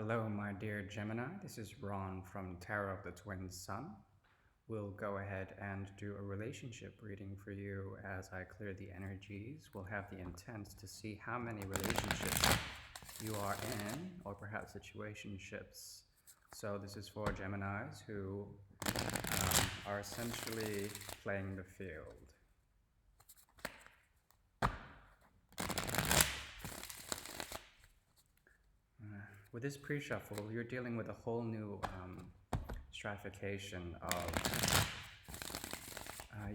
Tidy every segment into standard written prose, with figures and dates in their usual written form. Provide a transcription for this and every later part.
Hello, my dear Gemini. This is Ron from Tarot of the Twin Sun. We'll go ahead and do a relationship reading for you as I clear the energies. We'll have the intent to see how many relationships you are in, or perhaps situationships. So this is for Geminis who are essentially playing the field. With this pre-shuffle, you're dealing with a whole new stratification of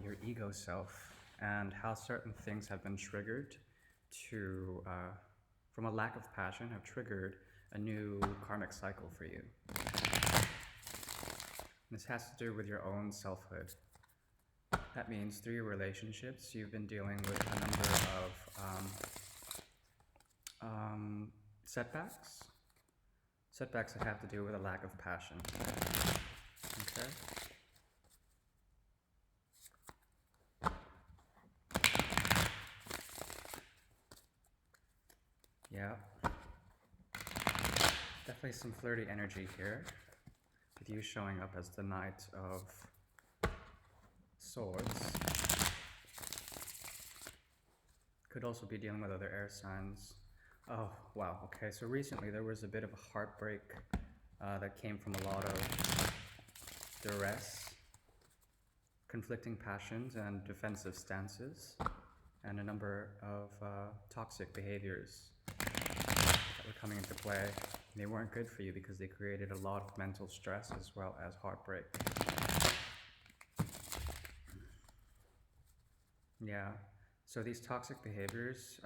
your ego self and how certain things have been triggered to, from a lack of passion, have triggered a new karmic cycle for you. This has to do with your own selfhood. That means through your relationships, you've been dealing with a number of setbacks that have to do with a lack of passion. Okay? Yeah. Definitely some flirty energy here, with you showing up as the Knight of Swords. Could also be dealing with other air signs. Oh, wow. Okay, so recently there was a bit of a heartbreak that came from a lot of duress, conflicting passions and defensive stances, and a number of toxic behaviors that were coming into play. They weren't good for you because they created a lot of mental stress as well as heartbreak. Yeah. So these toxic behaviors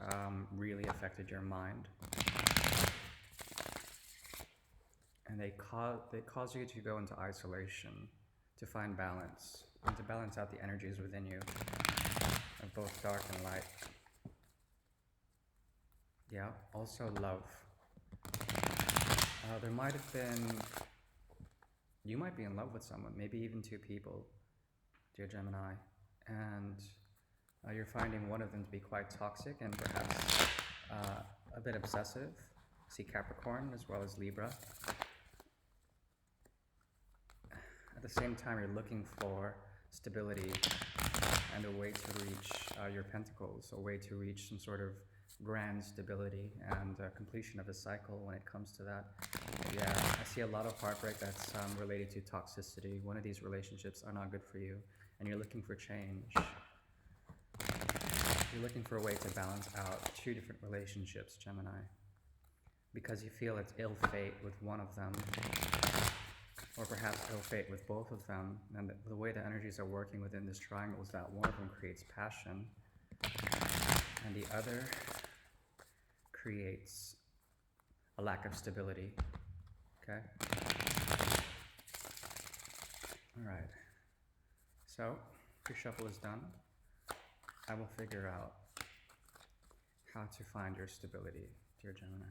really affected your mind, and they cause you to go into isolation, to find balance, and to balance out the energies within you of both dark and light. Yeah, also love. There might have been, you might be in love with someone, maybe even two people, dear Gemini, and you're finding one of them to be quite toxic and perhaps a bit obsessive. See Capricorn as well as Libra. At the same time, you're looking for stability and a way to reach your pentacles, a way to reach some sort of grand stability and completion of a cycle when it comes to that. Yeah, I see a lot of heartbreak that's related to toxicity. One of these relationships are not good for you, and you're looking for change. You're looking for a way to balance out two different relationships, Gemini, because you feel it's ill fate with one of them, or perhaps ill fate with both of them. And the way the energies are working within this triangle is that one of them creates passion, and the other creates a lack of stability. Okay? All right. So, pre-shuffle is done. I will figure out how to find your stability, dear Gemini.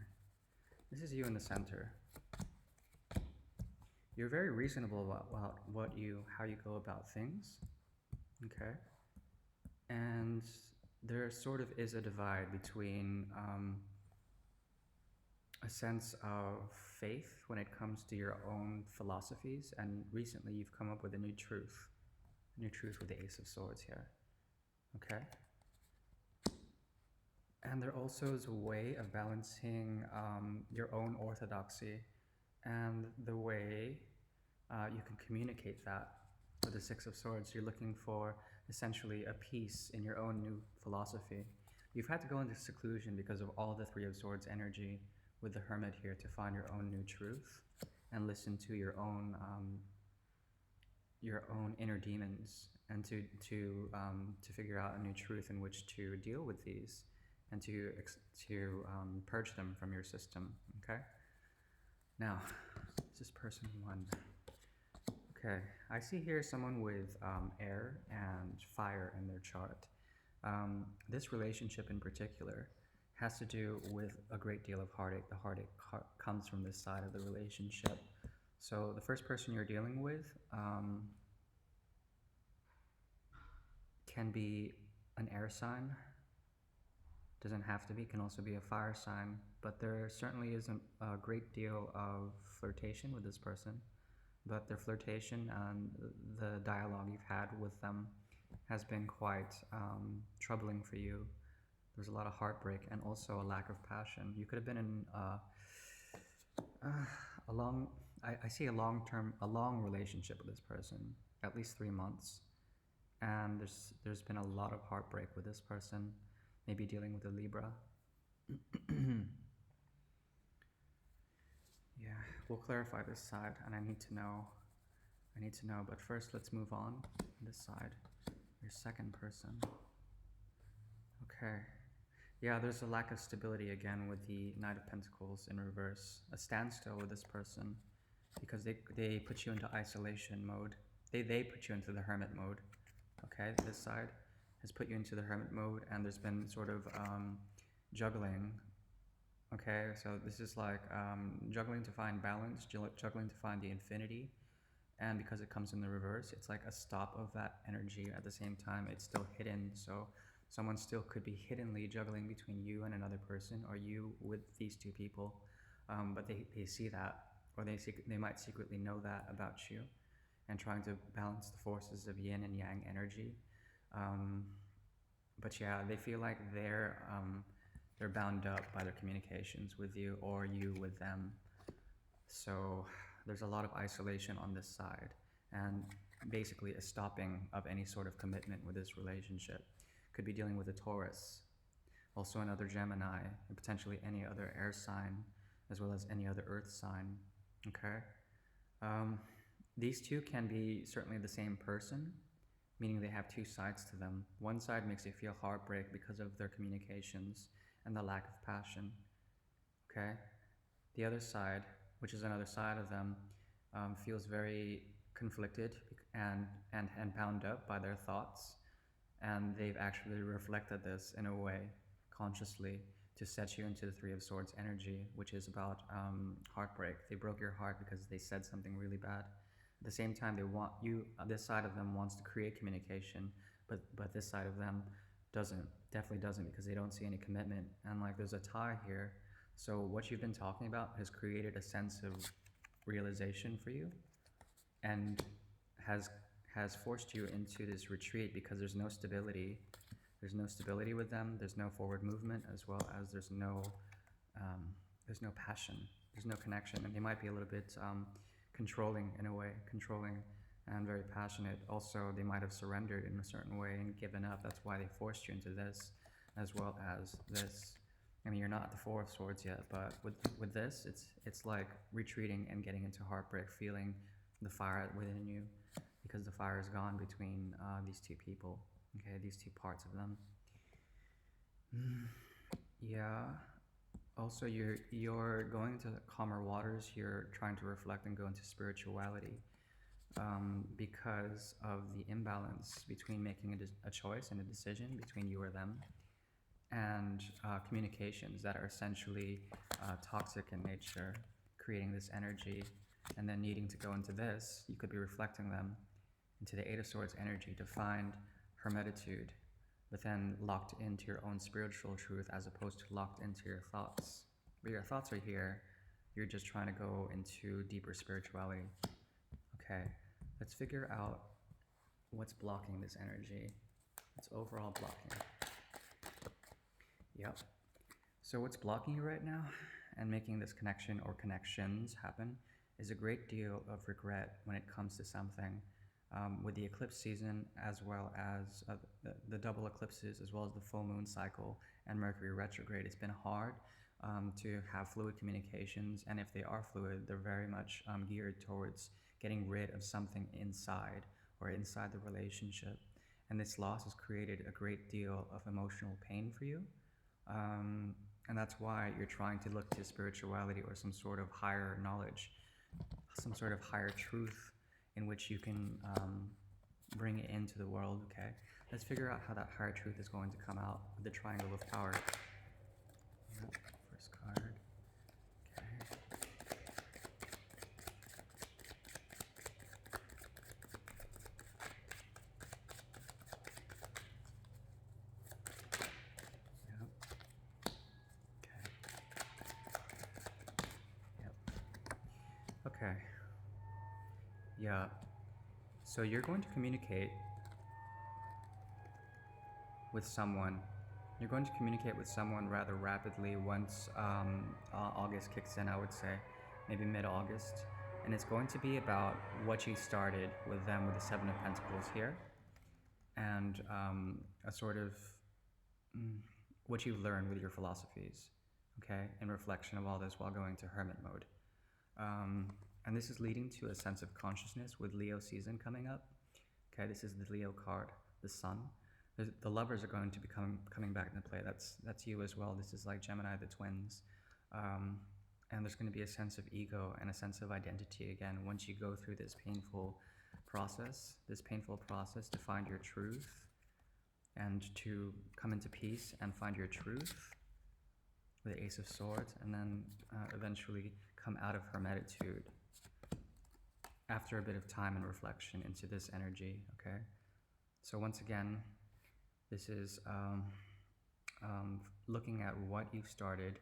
This is you in the center. You're very reasonable about how you go about things, okay? And there sort of is a divide between a sense of faith when it comes to your own philosophies, and recently you've come up with a new truth with the Ace of Swords here. Okay? And there also is a way of balancing your own orthodoxy and the way you can communicate that with the Six of Swords. You're looking for essentially a peace in your own new philosophy. You've had to go into seclusion because of all the Three of Swords energy with the Hermit here to find your own new truth and listen to your own inner demons, and to figure out a new truth in which to deal with these and to purge them from your system. Okay. Now, this is person one. Okay, I see here someone with air and fire in their chart. This relationship in particular has to do with a great deal of heartache. The heartache comes from this side of the relationship. So the first person you're dealing with can be an air sign, Doesn't have to be, can also be a fire sign, but there certainly isn't a great deal of flirtation with this person. But their flirtation and the dialogue you've had with them has been quite troubling for you. There's a lot of heartbreak and also a lack of passion. You could have been in a long, I see a long relationship with this person, at least 3 months. And there's been a lot of heartbreak with this person, maybe dealing with a Libra. Yeah, we'll clarify this side, and I need to know, but first let's move on this side, your second person. Okay. Yeah, there's a lack of stability again with the Knight of Pentacles in reverse, a standstill with this person, because they put you into isolation mode. They put you into the hermit mode. Okay, this side has put you into the hermit mode, and there's been sort of juggling. Okay, so this is like juggling to find balance, juggling to find the infinity, and because it comes in the reverse, it's like a stop of that energy. At the same time, it's still hidden, so someone still could be hiddenly juggling between you and another person, or you with these two people, but they see that, or they might secretly know that about you, and trying to balance the forces of yin and yang energy. But yeah, they feel like they're bound up by their communications with you, or you with them. So there's a lot of isolation on this side, and basically a stopping of any sort of commitment with this relationship. Could be dealing with a Taurus, also another Gemini, and potentially any other air sign, as well as any other earth sign. Okay. These two can be certainly the same person, meaning they have two sides to them. One side makes you feel heartbreak because of their communications and the lack of passion. Okay. The other side, which is another side of them, feels very conflicted and bound up by their thoughts. And they've actually reflected this in a way, consciously, to set you into the Three of Swords energy, which is about heartbreak. They broke your heart because they said something really bad. At the same time, they want you, this side of them wants to create communication, but this side of them definitely doesn't, because they don't see any commitment. And like there's a tie here. So what you've been talking about has created a sense of realization for you, and has forced you into this retreat, because there's no stability. There's no stability with them. There's no forward movement, as well as there's no passion. There's no connection, and they might be a little bit controlling in a way, and very passionate. Also, they might have surrendered in a certain way and given up. That's why they forced you into this, as well as this. I mean, you're not at the Four of Swords yet, but with this, it's like retreating and getting into heartbreak, feeling the fire within you, because the fire is gone between these two people. Okay, these two parts of them. Yeah. Also, you're going into calmer waters. You're trying to reflect and go into spirituality, because of the imbalance between making a choice and a decision between you or them, and communications that are essentially toxic in nature, creating this energy, and then needing to go into this. You could be reflecting them into the Eight of Swords energy to find hermetitude, but then locked into your own spiritual truth, as opposed to locked into your thoughts. But your thoughts are here. You're just trying to go into deeper spirituality. Okay, let's figure out what's blocking this energy. It's overall blocking. Yep. So what's blocking you right now and making this connection or connections happen is a great deal of regret when it comes to something. With the eclipse season, as well as the double eclipses, as well as the full moon cycle and Mercury retrograde, it's been hard to have fluid communications, and if they are fluid, they're very much geared towards getting rid of something inside the relationship. And this loss has created a great deal of emotional pain for you, and that's why you're trying to look to spirituality or some sort of higher knowledge, some sort of higher truth in which you can bring it into the world. Okay, let's figure out how that higher truth is going to come out with the Triangle of Power. Yep. First card. Okay. Yep. Okay. Yeah. So you're going to communicate with someone. You're going to communicate with someone rather rapidly once August kicks in, I would say, maybe mid-August. And it's going to be about what you started with them with the Seven of Pentacles here, and a sort of what you've learned with your philosophies, okay, in reflection of all this while going to hermit mode. And this is leading to a sense of consciousness with Leo season coming up. Okay, this is the Leo card, the Sun. The lovers are going to be coming back into play. That's you as well. This is like Gemini, the twins. And there's going to be a sense of ego and a sense of identity again once you go through this painful process to find your truth and to come into peace and find your truth with the Ace of Swords, and then eventually come out of hermetitude after a bit of time and reflection into this energy, okay? So once again, this is looking at what you've started,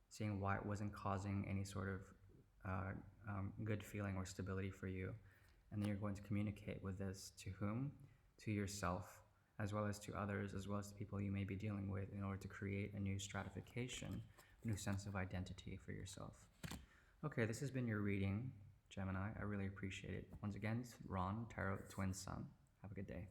seeing why it wasn't causing any sort of good feeling or stability for you. And then you're going to communicate with this to whom? To yourself, as well as to others, as well as to people you may be dealing with, in order to create a new stratification, a new sense of identity for yourself. Okay, this has been your reading, Gemini. I really appreciate it. Once again, it's Ron, Tarot Twin Sun. Have a good day.